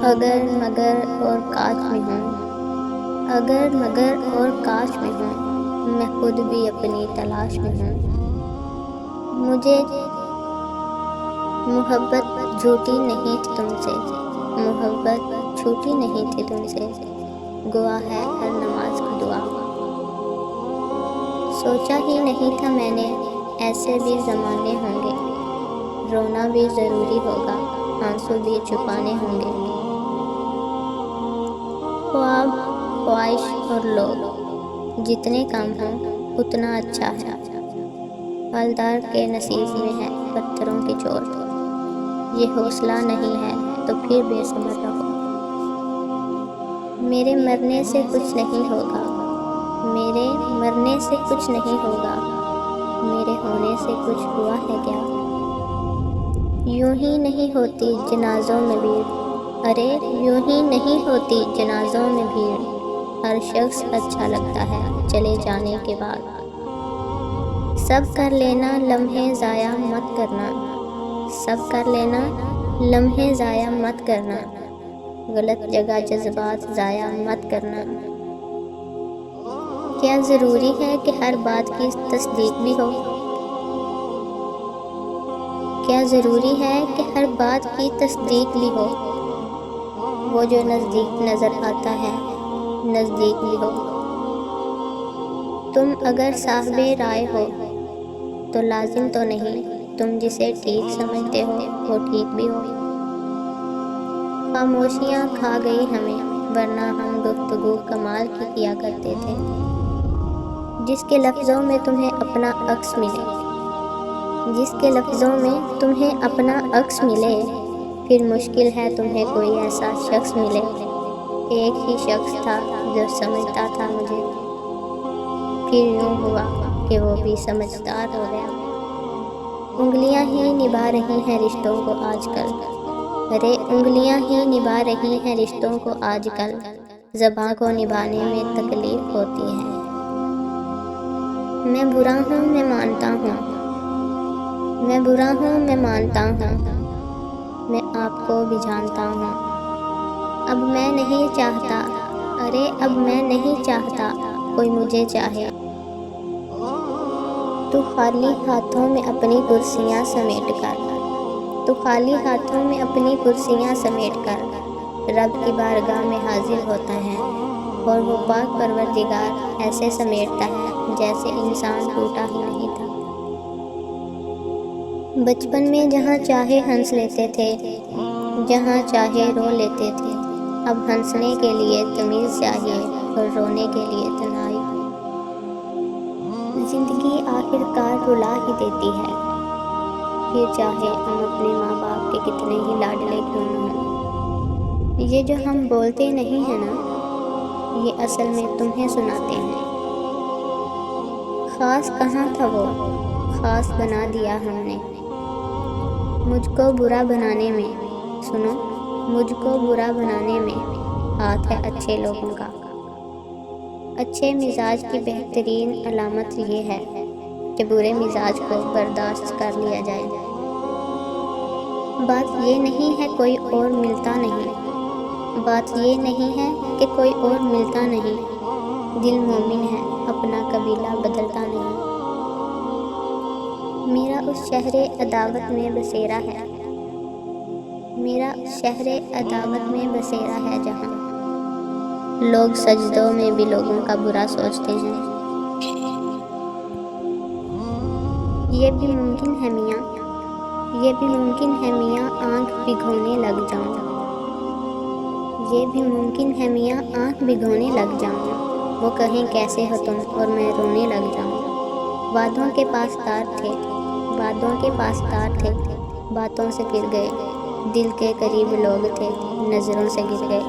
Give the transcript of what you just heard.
اگر مگر اور کاش میں ہوں، اگر مگر اور کاش میں ہوں، میں خود بھی اپنی تلاش میں ہوں۔ مجھے محبت جھوٹی نہیں تھی تم سے، محبت چھوٹی نہیں تھی تم سے، گواہ ہے ہر نماز کی دعا۔ سوچا ہی نہیں تھا میں نے ایسے بھی زمانے ہوں گے، رونا بھی ضروری ہوگا، آنسو بھی چھپانے ہوں گے۔ خواب، خواہش اور لوگ جتنے کم ہوں اتنا اچھا ہے۔ حلدار کے نصیب میں ہے پتھروں کی چوٹ، یہ حوصلہ نہیں ہے تو پھر بے صبر رہو۔ میرے مرنے سے کچھ نہیں ہوگا، میرے مرنے سے کچھ نہیں ہوگا، میرے ہونے سے کچھ ہوا ہے کیا؟ یوں ہی نہیں ہوتی جنازوں میں بھیڑ، ارے یوں ہی نہیں ہوتی جنازوں میں بھیڑ، ہر شخص اچھا لگتا ہے چلے جانے کے بعد۔ سب کر لینا لمحے ضائع مت کرنا، سب کر لینا لمحے ضائع مت کرنا، غلط جگہ جذبات ضائع مت کرنا۔ کیا ضروری ہے کہ ہر بات کی تصدیق بھی ہو؟ کیا ضروری ہے کہ ہر بات کی تصدیق بھی ہو؟ وہ جو نزدیک نظر آتا ہے نزدیک بھی ہو۔ تم اگر صاحب رائے ہو تو لازم تو نہیں تم جسے ٹھیک سمجھتے ہو وہ ٹھیک بھی ہو۔ خاموشیاں کھا گئی ہمیں ورنہ ہم گفتگو کمال کی کیا کرتے تھے۔ جس کے لفظوں میں تمہیں اپنا عکس ملے، جس کے لفظوں میں تمہیں اپنا عکس ملے، پھر مشکل ہے تمہیں کوئی ایسا شخص ملے۔ ایک ہی شخص تھا جو سمجھتا تھا مجھے، پھر یوں ہوا کہ وہ بھی سمجھدار ہو گیا۔ انگلیاں ہی نبھا رہی ہیں رشتوں کو آج کل، ارے انگلیاں ہی نبھا رہی ہیں رشتوں کو آج کل، زباں کو نبھانے میں تکلیف ہوتی ہے۔ میں برا ہوں میں مانتا ہوں، میں برا ہوں میں مانتا ہوں، میں آپ کو بھی جانتا ہوں۔ اب میں نہیں چاہتا، ارے اب میں نہیں چاہتا کوئی مجھے چاہے۔ تو خالی ہاتھوں میں اپنی کرسیاں سمیٹ کر، تو خالی ہاتھوں میں اپنی کرسیاں سمیٹ کر رب کی بارگاہ میں حاضر ہوتا ہے، اور وہ پاک پروردگار ایسے سمیٹتا ہے جیسے انسان ٹوٹا ہی نہیں تھا۔ بچپن میں جہاں چاہے ہنس لیتے تھے، جہاں چاہے رو لیتے تھے، اب ہنسنے کے لیے تمیز چاہیے اور رونے کے لیے تنہائی۔ زندگی آخر کار رلا ہی دیتی ہے، پھر چاہے ہم اپنے ماں باپ کے کتنے ہی لاڈلے کیوں نہ ہوں۔ یہ جو ہم بولتے نہیں ہیں نا، یہ اصل میں تمہیں سناتے ہیں۔ خاص کہاں تھا وہ، خاص بنا دیا ہم نے مجھ کو برا بنانے میں، سنو مجھ کو برا بنانے میں ہاتھ ہے اچھے لوگوں کا۔ اچھے مزاج کی بہترین علامت یہ ہے کہ برے مزاج کو برداشت کر لیا جائے۔ بات یہ نہیں ہے کوئی اور ملتا نہیں، بات یہ نہیں ہے کہ کوئی اور ملتا نہیں، دل مومن ہے اپنا قبیلہ بدلتا نہیں۔ میرا اس شہر عداوت میں بسیرا ہے، میرا اس شہر عداوت میں بسیرا ہے جہاں لوگ سجدوں میں بھی لوگوں کا برا سوچتے ہیں۔ یہ بھی ممکن ہے میاں، یہ بھی ممکن ہے میاں آنکھ بھگونے لگ جاؤں، یہ بھی ممکن ہے میاں آنکھ بھگونے لگ جاؤں، وہ کہیں کیسے ہو تم اور میں رونے لگ جاؤں۔ وعدوں کے پاسدار تھے، وعدوں کے پاسدار تھے، باتوں سے پھر گئے، دل کے قریب لوگ تھے، نظروں سے گر گئے۔